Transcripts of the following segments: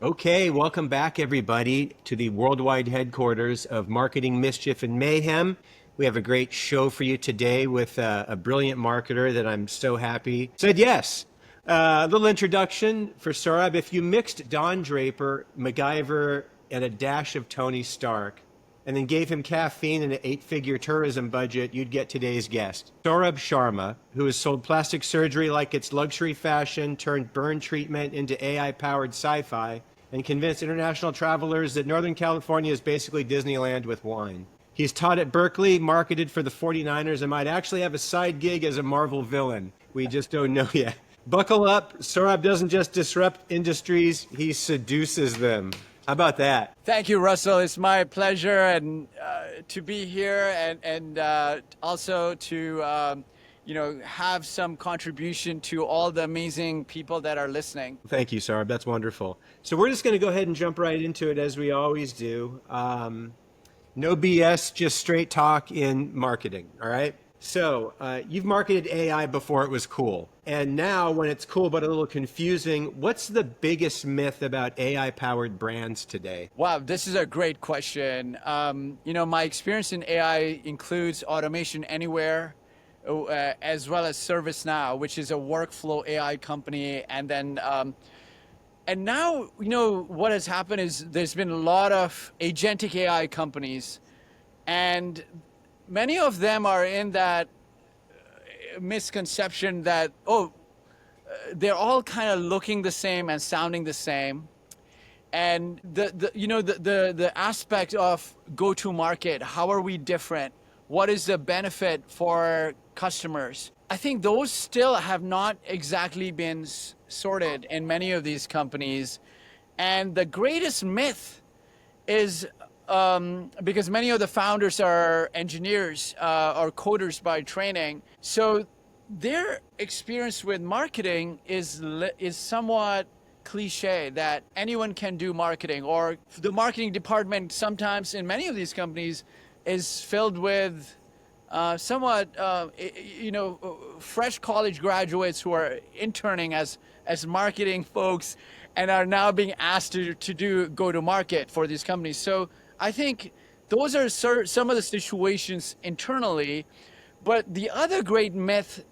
Okay, welcome back everybody to the worldwide headquarters of Marketing Mischief and Mayhem. We have a great show for you today with a brilliant marketer that I'm so happy said yes. A little introduction for Saurabh. If you mixed Don Draper, MacGyver, and a dash of Tony Stark, and then gave him caffeine and an 8-figure tourism budget, you'd get today's guest. Saurabh Sharma, who has sold plastic surgery like it's luxury fashion, turned burn treatment into AI-powered sci-fi, and convinced international travelers that Northern California is basically Disneyland with wine. He's taught at Berkeley, marketed for the 49ers, and might actually have a side gig as a Marvel villain. We just don't know yet. Buckle up. Saurabh doesn't just disrupt industries, he seduces them. How about that? Thank you, Russell. It's my pleasure and to be here and also to have some contribution to all the amazing people that are listening. Thank you, Saurabh. That's wonderful. So we're just going to go ahead and jump right into it as we always do. No BS, just straight talk in marketing. All right. So you've marketed AI before it was cool. And now when it's cool but a little confusing, what's the biggest myth about AI-powered brands today? Wow, this is a great question. My experience in AI includes automation anywhere, as well as ServiceNow, which is a workflow AI company. And then, and now, what has happened is there's been a lot of agentic AI companies, and many of them are in that misconception that, they're all kind of looking the same and sounding the same. And the aspect of go-to-market, how are we different? What is the benefit for customers? I think those still have not exactly been sorted in many of these companies. And the greatest myth is because many of the founders are engineers or coders by training. So their experience with marketing is somewhat cliche, that anyone can do marketing, or the marketing department sometimes in many of these companies is filled with somewhat, fresh college graduates who are interning as marketing folks and are now being asked to go to market for these companies. So I think those are some of the situations internally. But the other great myth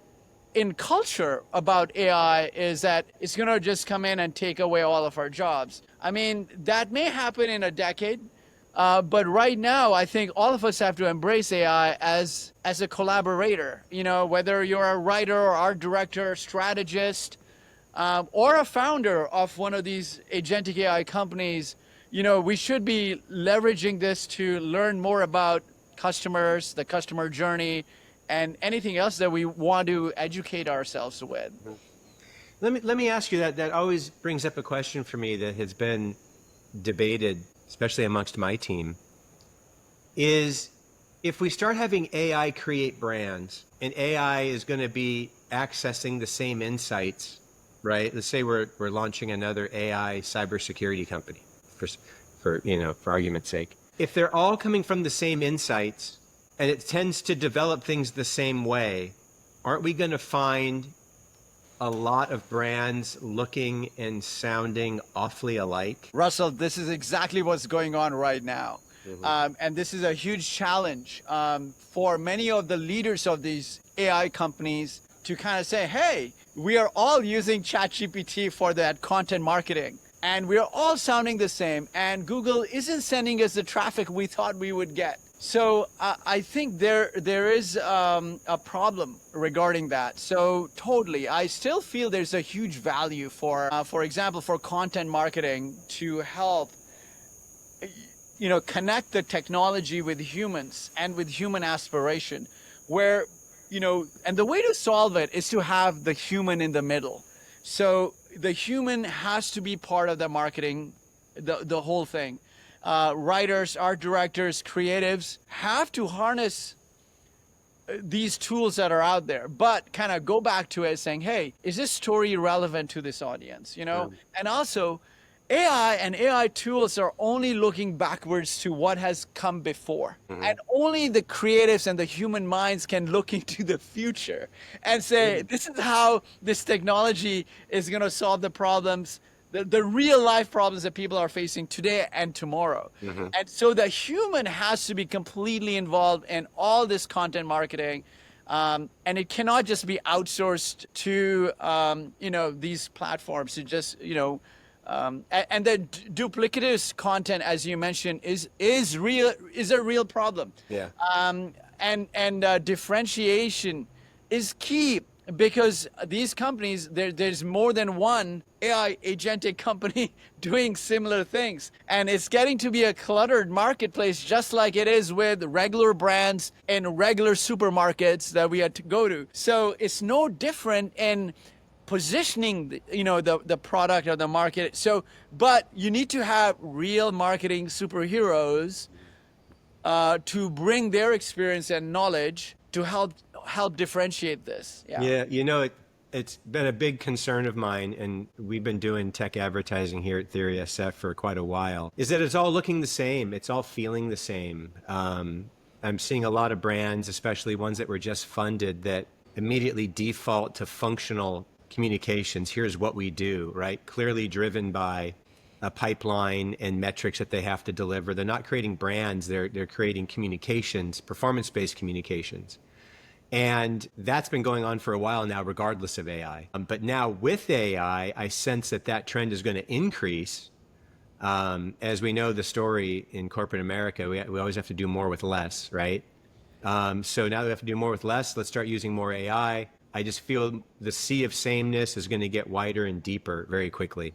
in culture about AI is that it's going to just come in and take away all of our jobs. I mean, that may happen in a decade. But right now, I think all of us have to embrace AI as a collaborator. Whether you're a writer or art director, strategist, or a founder of one of these agentic AI companies, we should be leveraging this to learn more about customers, the customer journey, and anything else that we want to educate ourselves with. Let me ask you that always brings up a question for me that has been debated, especially amongst my team, is if we start having AI create brands and AI is going to be accessing the same insights, right? Let's say we're launching another AI cybersecurity company for argument's sake. If they're all coming from the same insights and it tends to develop things the same way, aren't we going to find a lot of brands looking and sounding awfully alike? Russell, this is exactly what's going on right now. Mm-hmm. And this is a huge challenge for many of the leaders of these AI companies to kind of say, hey, we are all using ChatGPT for that content marketing, and we're all sounding the same, and Google isn't sending us the traffic we thought we would get. So I think there is a problem regarding that. So totally, I still feel there's a huge value for example, for content marketing to help, connect the technology with humans and with human aspiration, where, and the way to solve it is to have the human in the middle. So the human has to be part of the marketing, the whole thing. Writers, art directors, creatives have to harness these tools that are out there, but kind of go back to it saying, hey, is this story relevant to this audience? And also AI and AI tools are only looking backwards to what has come before. Mm-hmm. And only the creatives and the human minds can look into the future and say, this is how this technology is going to solve the problems the real life problems that people are facing today and tomorrow. And so the human has to be completely involved in all this content marketing. And it cannot just be outsourced to, these platforms to just, and the duplicitous content, as you mentioned, is a real problem. Yeah. And differentiation is key, because these companies, there's more than one AI agentic company doing similar things. And it's getting to be a cluttered marketplace, just like it is with regular brands and regular supermarkets that we had to go to. So it's no different in positioning the product or the market. So, but you need to have real marketing superheroes to bring their experience and knowledge to help differentiate this. Yeah, it's been a big concern of mine, and we've been doing tech advertising here at Theory SF for quite a while, is that it's all looking the same. It's all feeling the same. I'm seeing a lot of brands, especially ones that were just funded, that immediately default to functional communications. Here's what we do, right? Clearly driven by a pipeline and metrics that they have to deliver. They're not creating brands, they're creating communications, performance-based communications. And that's been going on for a while now, regardless of AI. But now with AI, I sense that trend is going to increase. As we know the story in corporate America, we always have to do more with less, right? So now that we have to do more with less, let's start using more AI. I just feel the sea of sameness is going to get wider and deeper very quickly,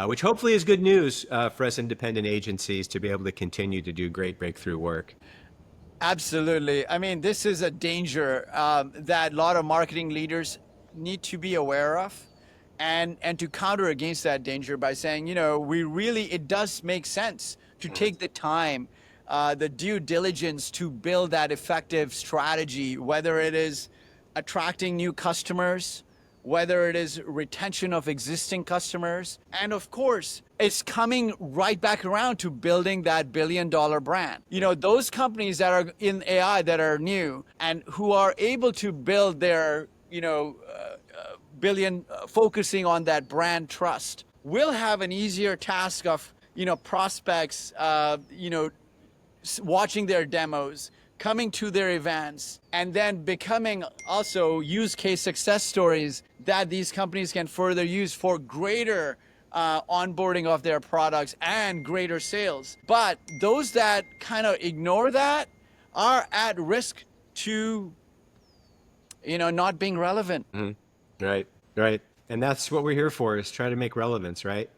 which hopefully is good news for us independent agencies to be able to continue to do great breakthrough work. Absolutely. I mean, this is a danger that a lot of marketing leaders need to be aware of, and to counter against that danger by saying, it does make sense to take the time, the due diligence to build that effective strategy, whether it is attracting new customers, whether it is retention of existing customers. And of course, it's coming right back around to building that billion-dollar brand. Those companies that are in AI that are new and who are able to build their, billion, focusing on that brand trust, will have an easier task of, prospects, watching their demos, coming to their events, and then becoming also use case success stories that these companies can further use for greater onboarding of their products and greater sales. But those that kind of ignore that are at risk to, not being relevant. Mm-hmm. Right. And that's what we're here for, is try to make relevance, right?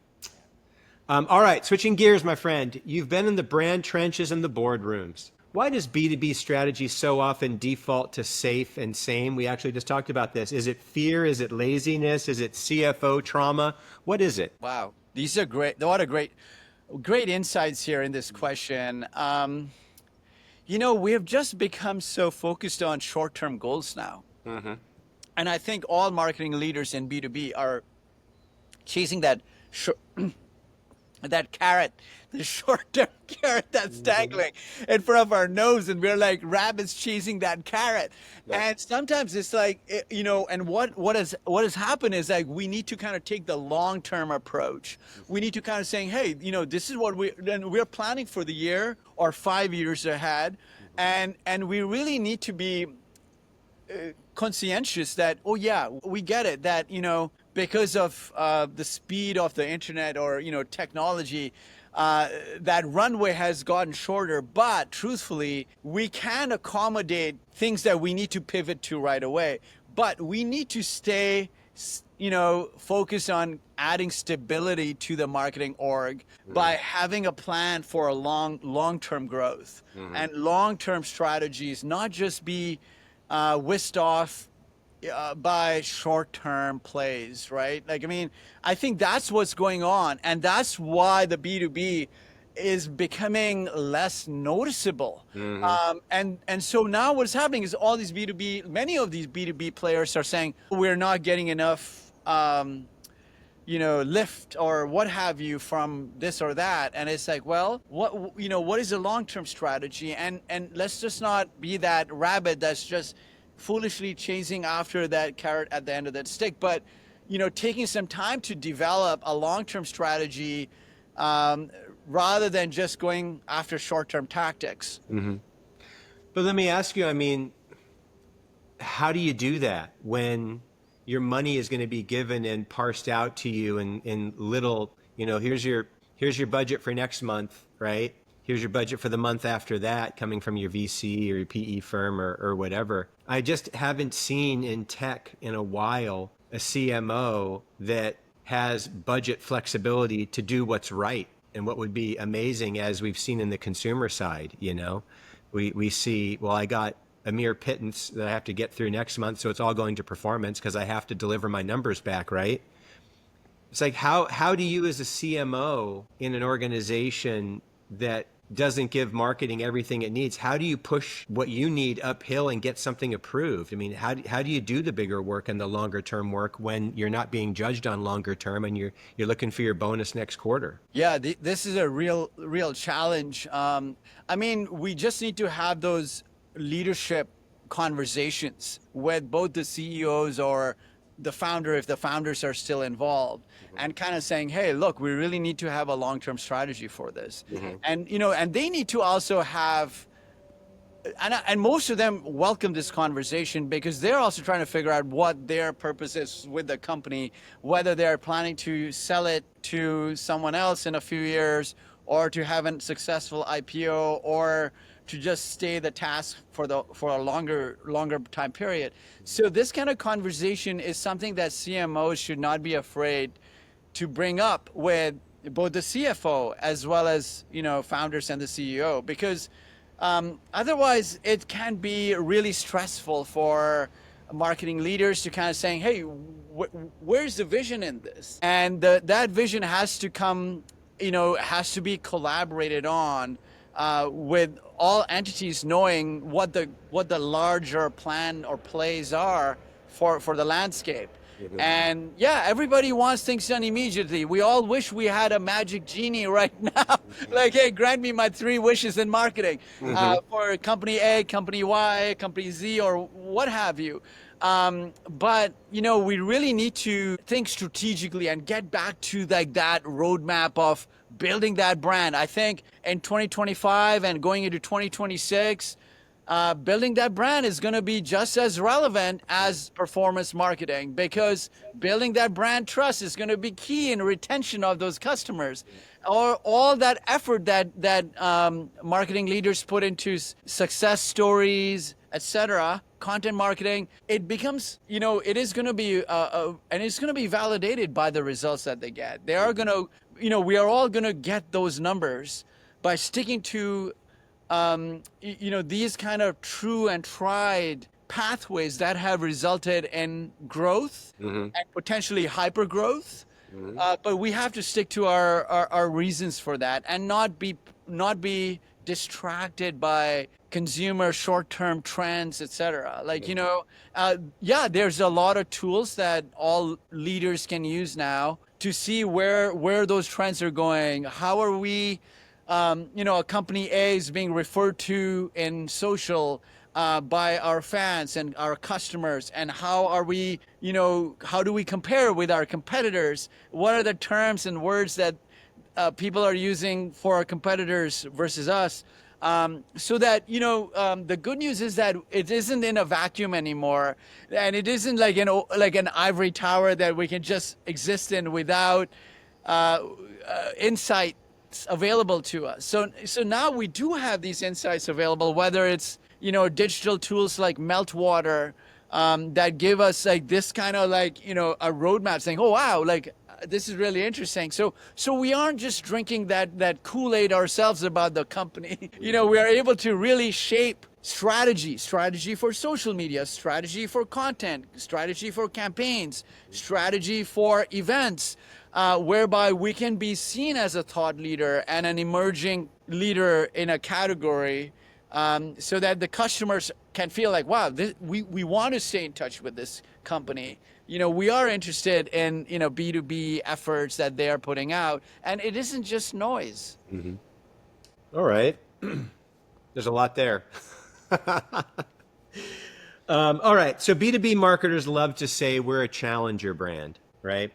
All right, switching gears, my friend. You've been in the brand trenches and the boardrooms. Why does B2B strategy so often default to safe and same? We actually just talked about this. Is it fear? Is it laziness? Is it CFO trauma? What is it? Wow, these are great. A lot of great insights here in this question. We have just become so focused on short-term goals now. Mm-hmm. And I think all marketing leaders in B2B are chasing that that carrot, the short-term carrot that's dangling in front of our nose, and we're like rabbits chasing that carrot. Yeah. And sometimes it's like, and what has happened is, like, we need to kind of take the long-term approach. We need to kind of saying, hey, this is what we're planning for the year or 5 years ahead, and we really need to be conscientious that, we get it, that, because of the speed of the internet or, technology, that runway has gotten shorter. But truthfully, we can accommodate things that we need to pivot to right away. But we need to stay, focused on adding stability to the marketing org by having a plan for a long-term growth and long-term strategies, not just be whisked off by short-term plays, right? I think that's what's going on, and that's why the B2B is becoming less noticeable. And so now what's happening is many of these B2B players are saying, we're not getting enough, lift or what have you from this or that. And it's like, well, what is the long-term strategy? And let's just not be that rabbit that's just foolishly chasing after that carrot at the end of that stick. But, taking some time to develop a long-term strategy rather than just going after short-term tactics. But let me ask you, I mean, how do you do that when your money is going to be given and parsed out to you in little, here's your budget for next month, right? Here's your budget for the month after that, coming from your VC or your PE firm or whatever. I just haven't seen in tech in a while a CMO that has budget flexibility to do what's right and what would be amazing, as we've seen in the consumer side. We see, well, I got a mere pittance that I have to get through next month, so it's all going to performance because I have to deliver my numbers back, right? It's like, how do you as a CMO in an organization that doesn't give marketing everything it needs, how do you push what you need uphill and get something approved? I mean, how do you do the bigger work and the longer term work when you're not being judged on longer term and you're looking for your bonus next quarter? Yeah, this is a real challenge. I mean, we just need to have those leadership conversations with both the CEOs or the founder, if the founders are still involved, and kind of saying, hey, look, we really need to have a long-term strategy for this. And, and they need to also have, and most of them welcome this conversation because they're also trying to figure out what their purpose is with the company, whether they're planning to sell it to someone else in a few years or to have a successful IPO or to just stay the task for a longer time period. So this kind of conversation is something that CMOs should not be afraid to bring up with both the CFO as well as founders and the CEO, because otherwise it can be really stressful for marketing leaders to kind of saying, hey, where's the vision in this? And that vision has to come, has to be collaborated on with all entities knowing what the larger plan or plays are for the landscape. And yeah, everybody wants things done immediately. We all wish we had a magic genie right now. Like, hey, grant me my 3 wishes in marketing for company A, company Y, company Z, or what have you. But we really need to think strategically and get back to that roadmap of building that brand. I think in 2025 and going into 2026, building that brand is going to be just as relevant as performance marketing, because building that brand trust is going to be key in retention of those customers. Or all that effort that marketing leaders put into success stories, etc., content marketing, it becomes, it is going to be, and it's going to be validated by the results that they get. They are going to, we are all going to get those numbers by sticking to these kind of true and tried pathways that have resulted in growth and potentially hyper growth. But we have to stick to our reasons for that and not be distracted by consumer short-term trends, etc. Like, there's a lot of tools that all leaders can use now to see where those trends are going. How are we, a company A is being referred to in social by our fans and our customers, and how are we, how do we compare with our competitors? What are the terms and words that people are using for our competitors versus us? So that, the good news is that it isn't in a vacuum anymore, and it isn't like an ivory tower that we can just exist in without insights available to us. So now we do have these insights available, whether it's digital tools like Meltwater that give us like this kind of a roadmap saying, oh wow, like this is really interesting. So we aren't just drinking that Kool-Aid ourselves about the company. We are able to really shape strategy for social media, strategy for content, strategy for campaigns, strategy for events, whereby we can be seen as a thought leader and an emerging leader in a category, so that the customers can feel like, wow, we want to stay in touch with this company. We are interested in, B2B efforts that they are putting out, and it isn't just noise. All right. There's a lot there. All right. So B2B marketers love to say we're a challenger brand. right?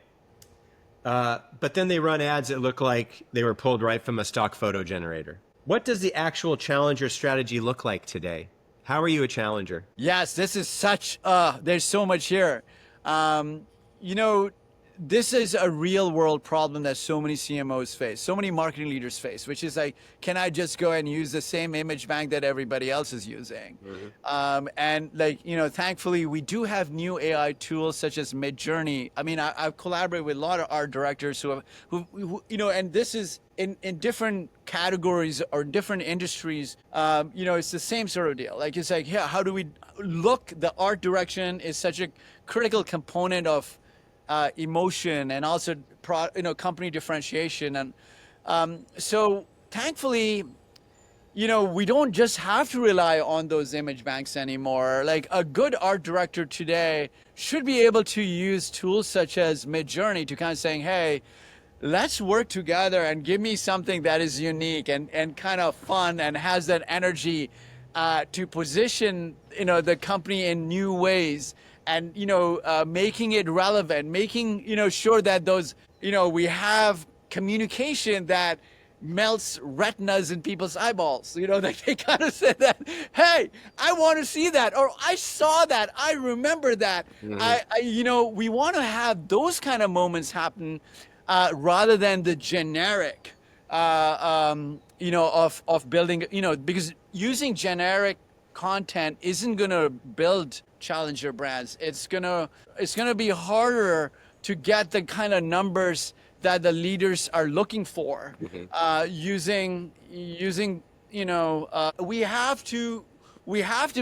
But then they run ads that look like they were pulled right from a stock photo generator. What does the actual challenger strategy look like today? How are you a challenger? Yes, this is such, there's so much here. You know, this is a real world problem that so many CMOs face, so many marketing leaders face, which is like, can I just go and use the same image bank that everybody else is using? And like, you know, thankfully we do have new AI tools such as Midjourney. I mean, I've collaborated with a lot of art directors who, you know, and this is in different categories or different industries. You know, it's the same sort of deal. Like, it's like, yeah, how do we look? The art direction is such a critical component of emotion and also company differentiation. And so thankfully, you know, we don't just have to rely on those image banks anymore. Like, a good art director today should be able to use tools such as Midjourney to kind of saying, hey, let's work together and give me something that is unique and kind of fun and has that energy to position, you know, the company in new ways. And, you know, making it relevant, making, you know, sure that those, you know, we have communication that melts retinas in people's eyeballs, you know, that they kind of say that, hey, I want to see that, or I saw that, I remember that. You know, we want to have those kind of moments happen rather than the generic, you know, of building, you know, because using generic content isn't going to build challenger brands. It's gonna be harder to get the kind of numbers that the leaders are looking for. Using you know, we have to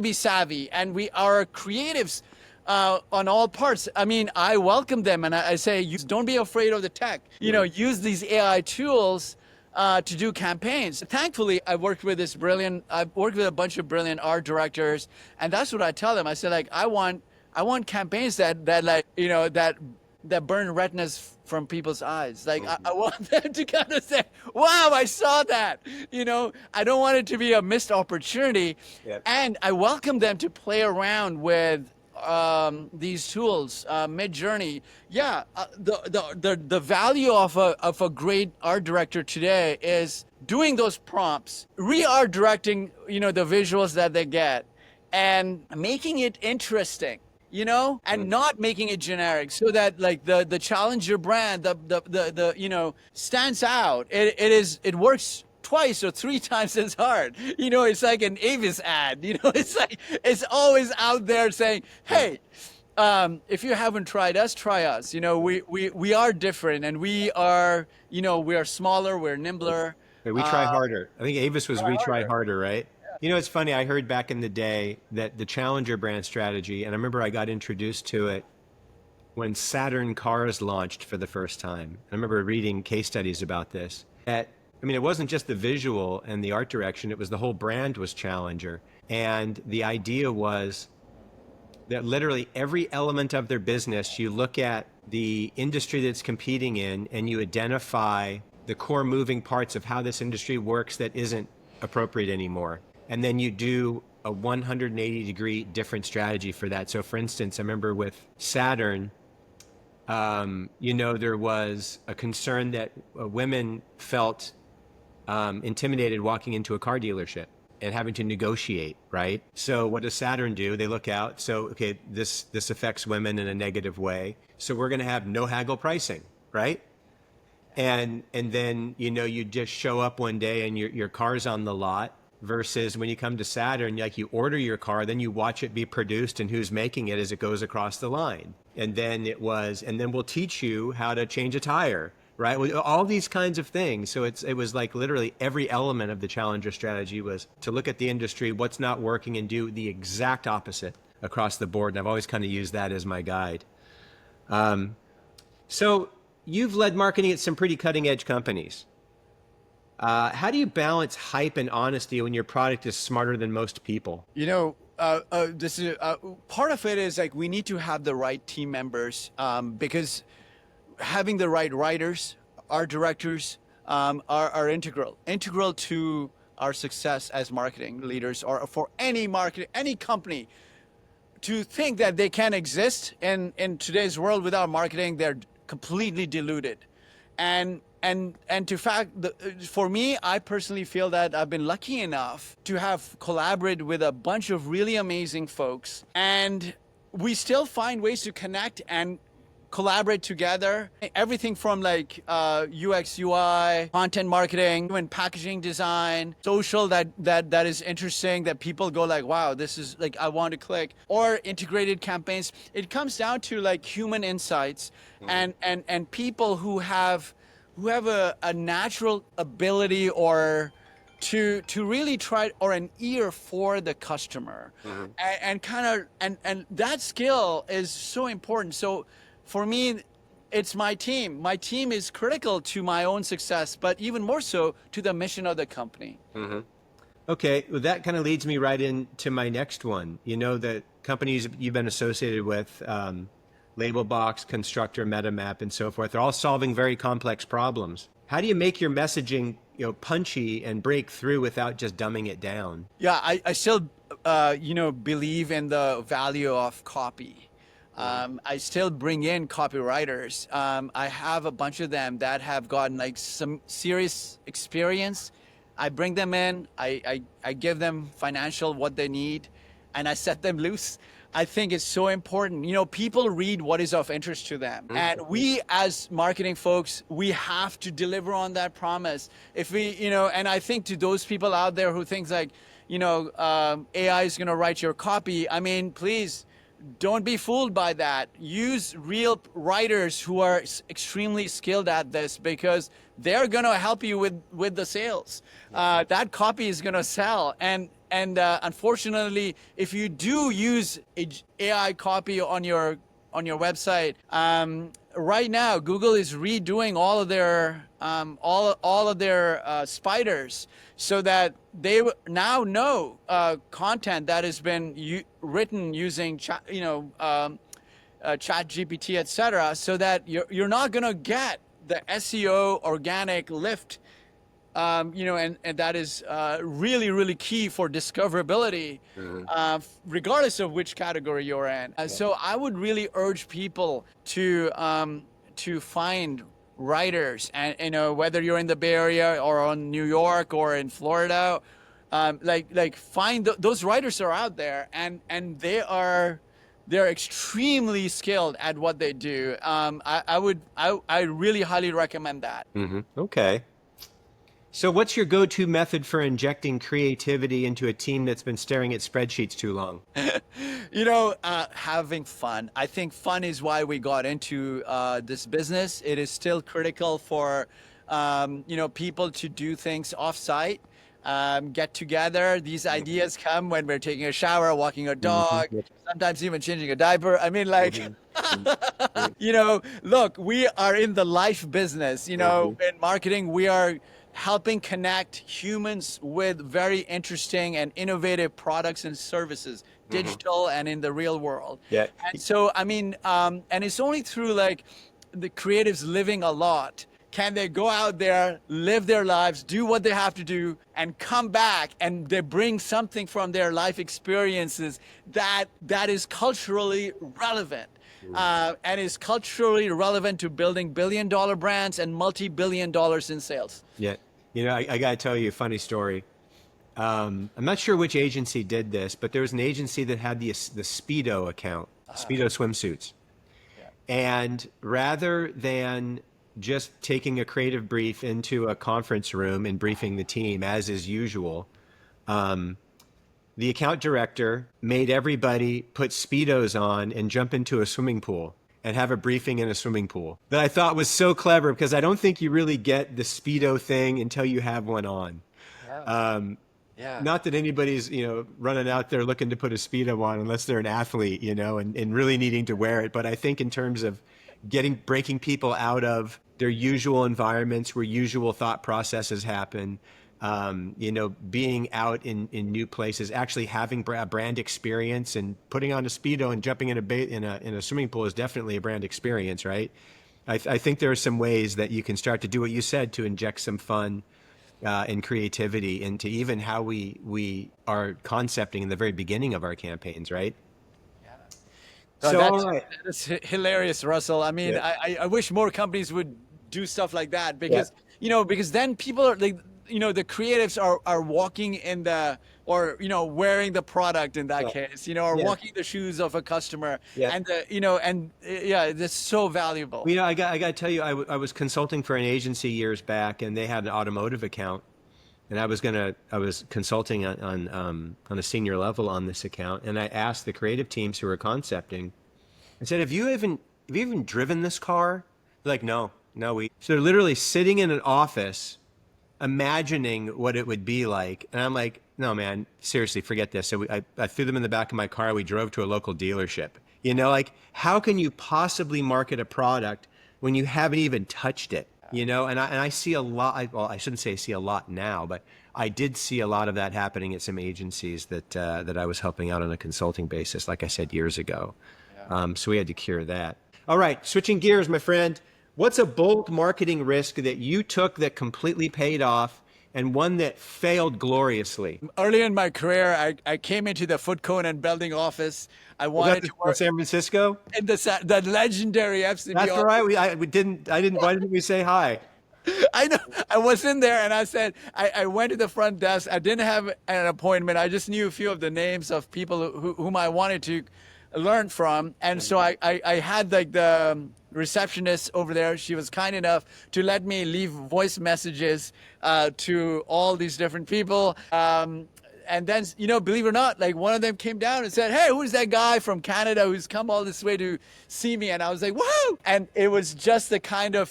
be savvy, and we are creatives on all parts. I mean, I welcome them, and I say, don't be afraid of the tech. You know, use these AI tools to do campaigns. Thankfully, I've worked with a bunch of brilliant art directors, and that's what I tell them. I say, like, I want campaigns that like, you know, that burn retinas from people's eyes. Like, I want them to kind of say, wow, I saw that. You know, I don't want it to be a missed opportunity. Yep. And I welcome them to play around with these tools, Midjourney. Yeah, the value of a great art director today is doing those prompts, re-art directing, you know, the visuals that they get, and making it interesting, you know, and not making it generic, so that like the challenger brand, the you know, stands out. It works twice or three times as hard. You know, it's like an Avis ad. You know, it's like, it's always out there saying, hey, if you haven't tried us, try us. You know, we are different, and we are, you know, we are smaller, we're nimbler. We try harder. I think Avis was we try harder, right? You know, it's funny. I heard back in the day that the challenger brand strategy, and I remember I got introduced to it when Saturn cars launched for the first time. I remember reading case studies about this. I mean, it wasn't just the visual and the art direction, it was the whole brand was challenger. And the idea was that literally every element of their business, you look at the industry that's competing in and you identify the core moving parts of how this industry works that isn't appropriate anymore. And then you do a 180-degree different strategy for that. So for instance, I remember with Saturn, you know, there was a concern that women felt intimidated walking into a car dealership and having to negotiate, right? So what does Saturn do? They look out. So, okay, this affects women in a negative way. So we're going to have no haggle pricing, right? And then, you know, you just show up one day and your car's on the lot, versus when you come to Saturn, like, you order your car, then you watch it be produced and who's making it as it goes across the line. And then we'll teach you how to change a tire, right? All these kinds of things. So it was like literally every element of the challenger strategy was to look at the industry, what's not working, and do the exact opposite across the board. And I've always kind of used that as my guide. So you've led marketing at some pretty cutting edge companies. How do you balance hype and honesty when your product is smarter than most people? You know, this is part of it is like, we need to have the right team members, because having the right writers, art directors, are integral to our success as marketing leaders, or for any company. To think that they can exist in today's world without marketing, completely diluted. And to fact, for me, I personally feel that I've been lucky enough to have collaborated with a bunch of really amazing folks, and we still find ways to connect and collaborate together. Everything from like UX, UI, content marketing, and packaging design, social that is interesting, that people go like, wow, this is like, I want to click, or integrated campaigns. It comes down to like human insights and people who have a natural ability or to really try, or an ear for the customer, and kind of and that skill is so important. So for me, it's my team. My team is critical to my own success, but even more so to the mission of the company. Okay, well, that kind of leads me right into my next one. You know, the companies you've been associated with, Labelbox, Constructor, MetaMap, and so forth, they're all solving very complex problems. How do you make your messaging, punchy and break through without just dumbing it down? Yeah, I still, believe in the value of copy. I still bring in copywriters. I have a bunch of them that have gotten like some serious experience. I bring them in, I give them financial what they need, and I set them loose. I think it's so important. People read what is of interest to them. And we as marketing folks, we have to deliver on that promise. If we, and I think to those people out there who think like, AI is going to write your copy. I mean, please, don't be fooled by that. Use real writers who are extremely skilled at this, because they're going to help you with the sales. That copy is going to sell. And unfortunately, if you do use AI copy on your website, right now Google is redoing all of their spiders, so that they now know content that has been written using ChatGPT, etc., so that you're not going to get the SEO organic lift. And that is really, really key for discoverability, regardless of which category you're in. So I would really urge people to find writers, and whether you're in the Bay Area or in New York or in Florida, find those writers are out there, and they're extremely skilled at what they do. I really highly recommend that. Okay. So what's your go-to method for injecting creativity into a team that's been staring at spreadsheets too long? Having fun. I think fun is why we got into this business. It is still critical for, people to do things off-site, get together. These ideas come when we're taking a shower, walking a dog, sometimes even changing a diaper. I mean, look, we are in the life business. In marketing, we are helping connect humans with very interesting and innovative products and services, digital and in the real world. Yeah. And so, and it's only through like the creatives living a lot can they go out there, live their lives, do what they have to do, and come back, and they bring something from their life experiences that is culturally relevant. And is culturally relevant to building billion-dollar brands and multi-billion dollars in sales. Yeah. I got to tell you a funny story. I'm not sure which agency did this, but there was an agency that had the Speedo account, Speedo swimsuits. Yeah. And rather than just taking a creative brief into a conference room and briefing the team, as is usual, the account director made everybody put Speedos on and jump into a swimming pool and have a briefing in a swimming pool. That I thought was so clever, because I don't think you really get the Speedo thing until you have one on. Yeah. Not that anybody's, running out there looking to put a Speedo on unless they're an athlete, and really needing to wear it. But I think in terms of breaking people out of their usual environments where usual thought processes happen, being out in new places, actually having a brand experience, and putting on a Speedo and jumping in a swimming pool is definitely a brand experience, right? I think there are some ways that you can start to do what you said, to inject some fun and creativity into even how we are concepting in the very beginning of our campaigns, right? So So, all right. that's hilarious, Russell. I mean, Yeah. I wish more companies would do stuff like that Yeah. because, because then people are like, the creatives are walking in or, wearing the product in that Yeah. case, or Yeah. walking the shoes of a customer. Yeah. And, yeah, that's so valuable. Well, I got to tell you, I was consulting for an agency years back, and they had an automotive account, and I was consulting on a senior level on this account, and I asked the creative teams who were concepting, I said, have you even driven this car? They're like, no, so they're literally sitting in an office, imagining what it would be like, and I'm like, no, man, seriously, forget this. So I threw them in the back of my car. We drove to a local dealership. Like, how can you possibly market a product when you haven't even touched it? And I see a lot. Well, I shouldn't say I see a lot now, but I did see a lot of that happening at some agencies that I was helping out on a consulting basis, like I said, years ago. So we had to cure that. All right, switching gears, my friend. What's a bold marketing risk that you took that completely paid off, and one that failed gloriously? Early in my career, I came into the foot cone and belting office. I Was that wanted to work San Francisco? in the legendary FCB That's all office. right. We didn't. I didn't. Why didn't we say hi? I know. I was in there and I said, I went to the front desk. I didn't have an appointment. I just knew a few of the names of people whom I wanted to learn from. And so I had like the receptionist over there. She was kind enough to let me leave voice messages to all these different people. And then, believe it or not, like one of them came down and said, hey, who's that guy from Canada who's come all this way to see me? And I was like, whoa! And it was just the kind of,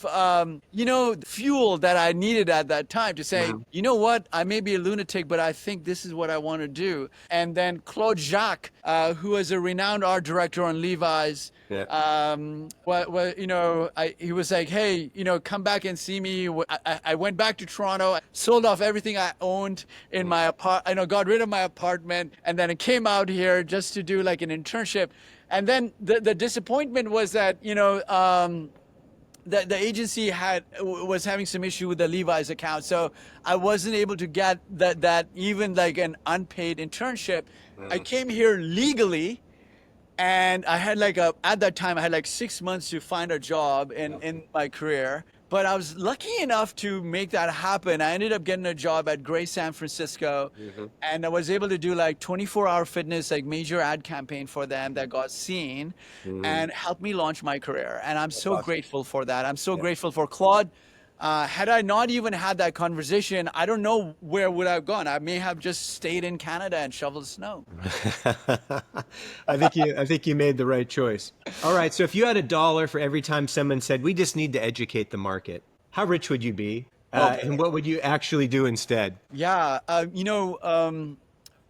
fuel that I needed at that time to say, you know what? I may be a lunatic, but I think this is what I want to do. And then Claude Jacques, who is a renowned art director on Levi's, Yeah. he was like, hey, come back and see me. I went back to Toronto, sold off everything I owned in my apartment, got rid of my apartment, and then I came out here just to do like an internship. And then the disappointment was that, the agency was having some issue with the Levi's account. So I wasn't able to get that even like an unpaid internship. I came here legally. And I had at that time, I had like 6 months to find a job in my career. But I was lucky enough to make that happen. I ended up getting a job at Gray San Francisco. And I was able to do like 24-hour fitness, like major ad campaign for them that got seen and helped me launch my career. And I'm so grateful for that. I'm so grateful for Claude. Had I not even had that conversation, I don't know where would I have gone. I may have just stayed in Canada and shoveled snow. I think you made the right choice. All right. So if you had $1 for every time someone said, we just need to educate the market, how rich would you be? And what would you actually do instead? Yeah.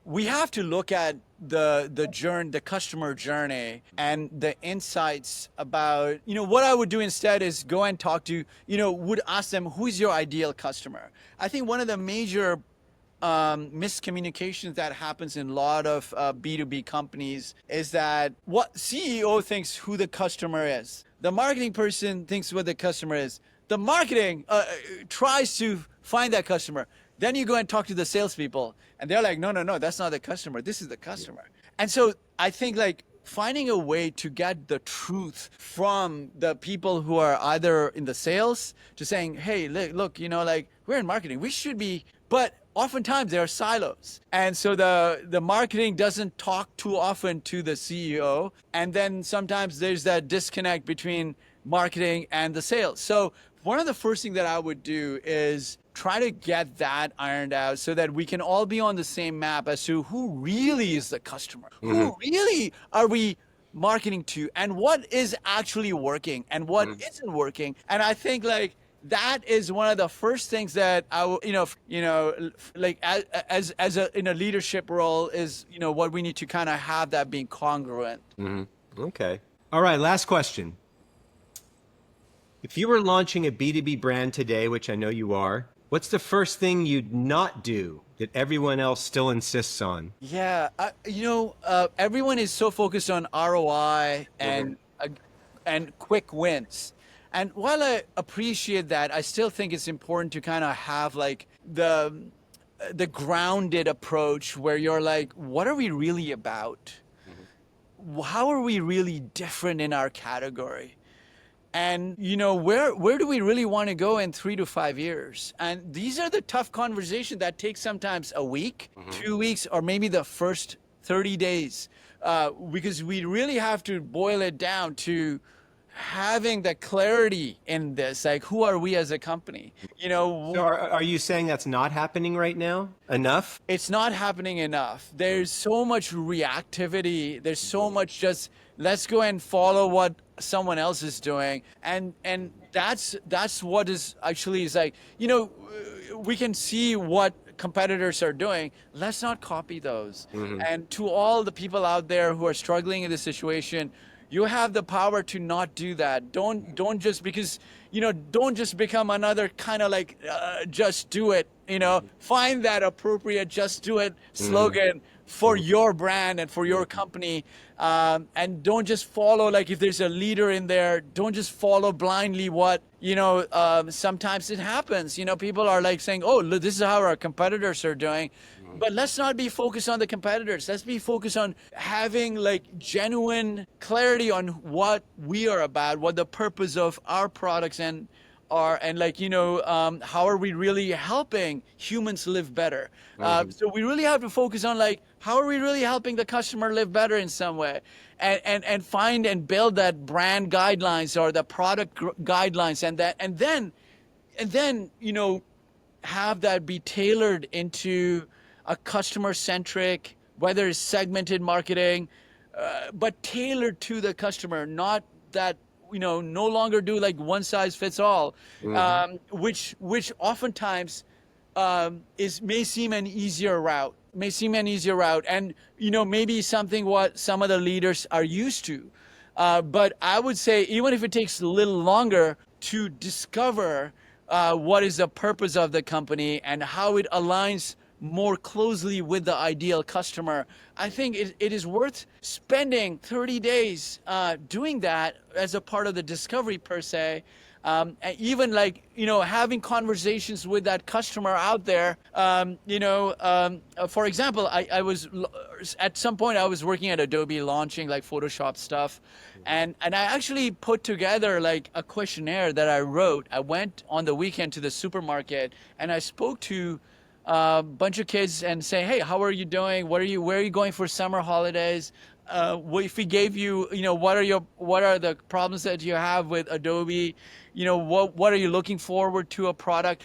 We have to look at the customer journey and the insights about, what I would do instead is go and talk to, would ask them, who's your ideal customer? I think one of the major miscommunications that happens in a lot of B2B companies is that what CEO thinks who the customer is. The marketing person thinks what the customer is. The marketing tries to find that customer. Then you go and talk to the salespeople and they're like, no, that's not the customer. This is the customer. And so I think like finding a way to get the truth from the people who are either in the sales to saying, hey, look, we're in marketing. We should be, but oftentimes there are silos. And so the marketing doesn't talk too often to the CEO. And then sometimes there's that disconnect between marketing and the sales. So one of the first things that I would do is try to get that ironed out so that we can all be on the same map as to who really is the customer, who really are we marketing to, and what is actually working and what isn't working. And I think like that is one of the first things that I will, like as in a leadership role is, what we need to kind of have that being congruent. Okay. All right. Last question. If you were launching a B2B brand today, which I know you are, what's the first thing you'd not do that everyone else still insists on? Yeah, everyone is so focused on ROI and quick wins. And while I appreciate that, I still think it's important to kind of have like the grounded approach where you're like, what are we really about? how are we really different in our category? And where do we really want to go in 3 to 5 years? And these are the tough conversations that take sometimes a week, 2 weeks, or maybe the first 30 days, because we really have to boil it down to having the clarity in this, like who are we as a company? So are you saying that's not happening right now enough? It's not happening enough. There's so much reactivity. There's so much just let's go and follow what someone else is doing, and that's what is actually is like, we can see what competitors are doing. Let's not copy those. And to all the people out there who are struggling in this situation, you have the power to not do that. Don't just because, don't just become another kind of like, just do it, find that appropriate just do it slogan for your brand and for your company. And don't just follow, like if there's a leader in there, don't just follow blindly what, sometimes it happens. People are like saying, oh, look, this is how our competitors are doing. But let's not be focused on the competitors. Let's be focused on having like genuine clarity on what we are about, what the purpose of our products are, and like, how are we really helping humans live better? So we really have to focus on like, how are we really helping the customer live better in some way? And find and build that brand guidelines or the product guidelines, and then, have that be tailored into a customer-centric, whether it's segmented marketing, but tailored to the customer, not that, no longer do like one size fits all, which oftentimes may seem an easier route, and, maybe something what some of the leaders are used to. But I would say, even if it takes a little longer to discover what is the purpose of the company and how it aligns more closely with the ideal customer, I think it is worth spending 30 days doing that as a part of the discovery per se. And even like, having conversations with that customer out there. For example, I was at some point I was working at Adobe launching like Photoshop stuff. And I actually put together like a questionnaire that I wrote. I went on the weekend to the supermarket and I spoke to a bunch of kids and say, hey, how are you doing? Where are you going for summer holidays? If we gave you, what are the problems that you have with Adobe? What are you looking forward to a product?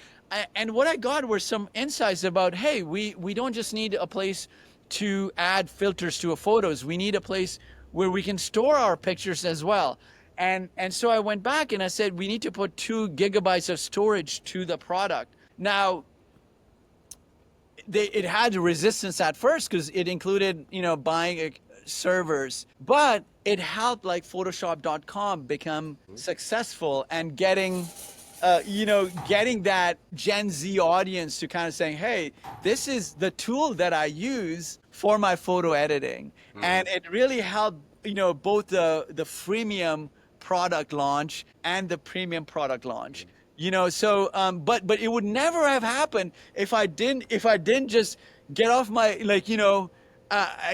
And what I got were some insights about, hey, we don't just need a place to add filters to our photos. We need a place where we can store our pictures as well. And so I went back and I said, we need to put 2 gigabytes of storage to the product. Now, it had resistance at first because it included, buying servers, but it helped like Photoshop.com become successful and getting that Gen Z audience to kind of saying, hey, this is the tool that I use for my photo editing. And it really helped, both the freemium product launch and the premium product launch. So but it would never have happened if I didn't just get off my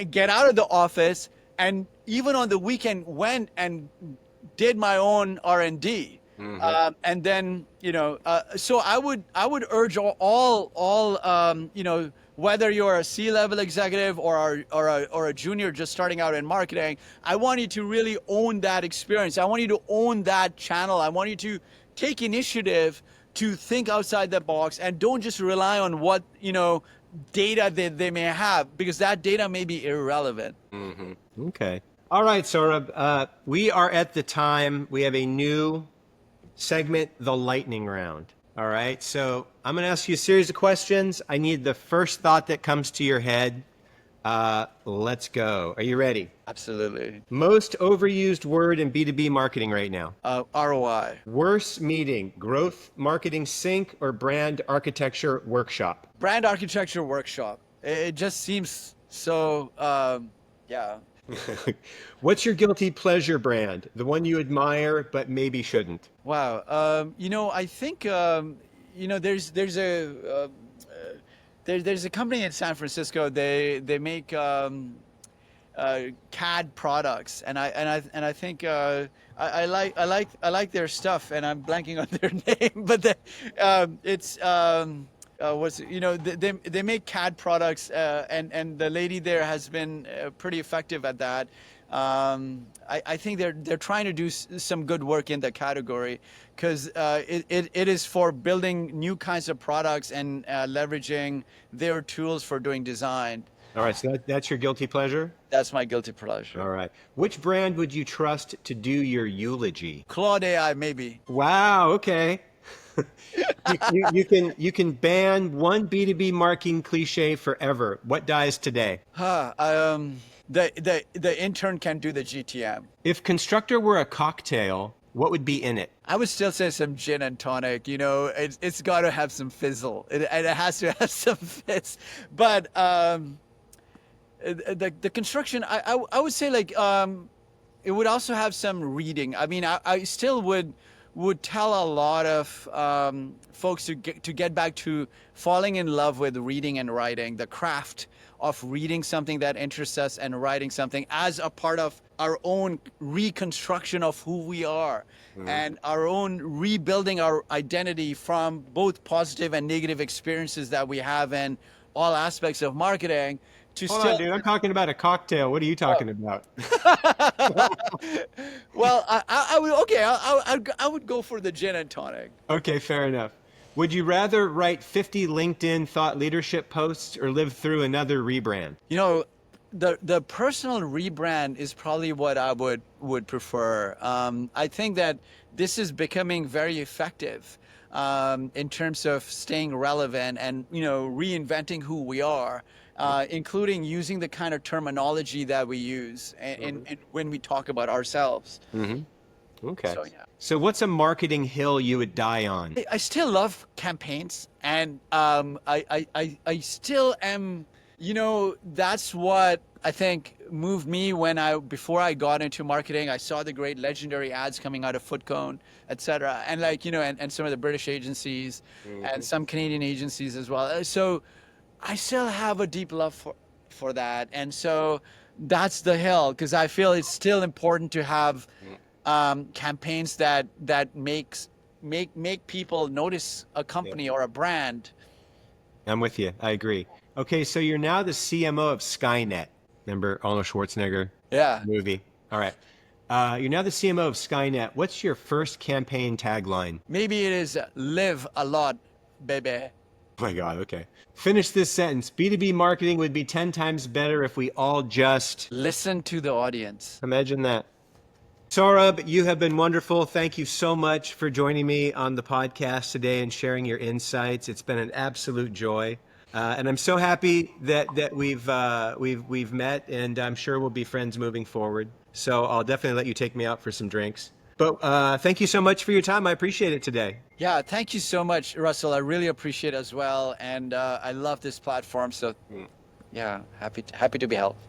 get out of the office and even on the weekend went and did my own R&D. And then so I would urge all whether you're a C-level executive or a junior just starting out in marketing, I want you to really own that experience. I want you to own that channel. I want you to take initiative to think outside the box and don't just rely on what, data that they may have, because that data may be irrelevant. Okay. All right, Saurabh. We are at the time. We have a new segment, the lightning round. All right. So I'm going to ask you a series of questions. I need the first thought that comes to your head. Let's go. Are you ready? Absolutely. Most overused word in B2B marketing right now? ROI. Worst meeting, growth marketing sync or brand architecture workshop? Brand architecture workshop. It just seems so, yeah. What's your guilty pleasure brand? The one you admire but maybe shouldn't? Wow. I think, there's a company in San Francisco. They make CAD products, and I think I like their stuff, and I'm blanking on their name, but it's what's they make CAD products, and the lady there has been pretty effective at that. I think they're trying to do some good work in the category, because it is for building new kinds of products and leveraging their tools for doing design. All right, so that's your guilty pleasure? That's my guilty pleasure. All right. Which brand would you trust to do your eulogy? Claude AI, maybe. Wow, okay. You can ban one B2B marketing cliche forever. What dies today? The intern can do the GTM. If Constructor were a cocktail, what would be in it? I would still say some gin and tonic. It's got to have some fizzle. It has to have some fizz. But the construction, I would say it would also have some reading. I mean, I still would tell a lot of folks to get back to falling in love with reading and writing, the craft of reading something that interests us and writing something as a part of our own reconstruction of who we are, and our own rebuilding our identity from both positive and negative experiences that we have in all aspects of marketing. Hold on, dude. I'm talking about a cocktail. What are you talking about? Well, I would. Okay, I would go for the gin and tonic. Okay, fair enough. Would you rather write 50 LinkedIn thought leadership posts or live through another rebrand? The personal rebrand is probably what I would prefer. I think that this is becoming very effective in terms of staying relevant and reinventing who we are. Including using the kind of terminology that we use when we talk about ourselves. Mm-hmm. Okay. So, yeah. So what's a marketing hill you would die on? I still love campaigns, and I still am, that's what I think moved me before I got into marketing. I saw the great legendary ads coming out of Footcone, etc. And and some of the British agencies and some Canadian agencies as well. So I still have a deep love for that. And so that's the hill, because I feel it's still important to have campaigns that make people notice a company or a brand. I'm with you. I agree. Okay, so you're now the CMO of Skynet. Remember Arnold Schwarzenegger? Yeah. Movie. All right. You're now the CMO of Skynet. What's your first campaign tagline? Maybe it is live a lot, baby. Oh my God, okay. Finish this sentence. B2B marketing would be 10 times better if we all just... listen to the audience. Imagine that. Saurabh, you have been wonderful. Thank you so much for joining me on the podcast today and sharing your insights. It's been an absolute joy. And I'm so happy that we've met, and I'm sure we'll be friends moving forward. So I'll definitely let you take me out for some drinks. But thank you so much for your time. I appreciate it today. Yeah, thank you so much, Russell. I really appreciate it as well. And I love this platform. So yeah, happy to be helped.